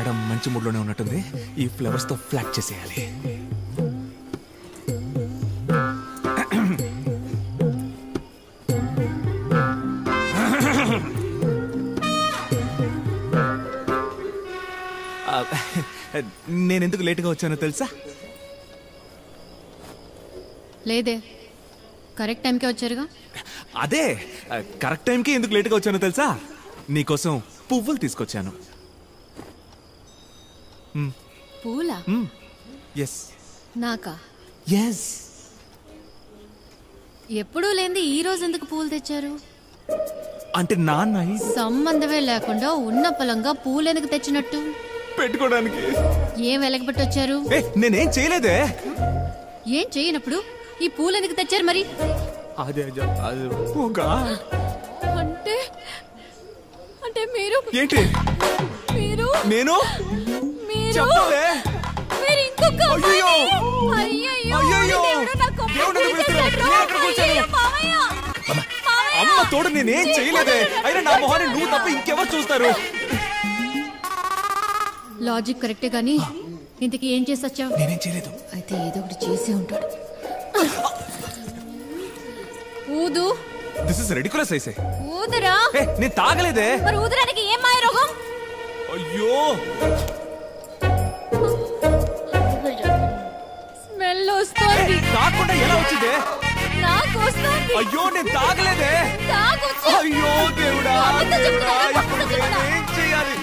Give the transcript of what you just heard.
Madam మంచి మూడ్లోనే ఉన్నట్టుంది. ఈ ఫ్లవర్స్ తో ఫ్లాట్ చేసేయాలి. నేనెందుకు లేటుగా వచ్చానో తెలుసా? లేదే, కరెక్ట్ టైంకే వచ్చారుగా. అదే కరెక్ట్ టైంకి ఎందుకు లేటుగా వచ్చానో తెలుసా? నీకోసం పువ్వులు తీసుకొచ్చాను. పూలా? ఎస్. నాకా? ఎస్. ఎప్పుడూ లేంది ఈ రోజు ఎందుకు పూలు తెచ్చారు? అంటే నాన్న సంబంధమే లేకుండా ఉన్న పొలంగా పూలు ఎందుకు తెచ్చినట్టు? పెట్టుకోవడానికి. ఏం వెలగబెట్టి వచ్చారు? నేనేం చేయలేదే. ఏం చేయనప్పుడు ఈ పూలు ఎందుకు తెచ్చారు మరి? అదే అంటే అంటే మీరు ఏంటి? మీరు నేను చెప్పలే. మీరు ఇంకొక అయ్యో అయ్యో అమ్మ తోడు నేనేం చేయలేదే. అయినా నా మొహాన్ని నువ్వు తప్ప ఇంకెవరు చూస్తారు? లాజిక్ కరెక్టే గానీ ఇంతకీ ఏం చేసి వచ్చావు? నేనేం చేయలేదు. అయితే ఏదో ఒకటి చేసే ఉంటాడు. ఊదు. దిస్ ఇస్ రెడిక్యులస్ ఐసే. ఊదరా. నేను తాగలేదే. మరి ఊదరానికి ఏం మాయ రోగం? అయ్యో స్మెల్ వస్తుంది. తాగకుండా ఎలా వచ్చిందే? నాకు వస్తుంది. అయ్యో నేను తాగలేదే. అయ్యో దేవుడా, ఏం చేయాలి?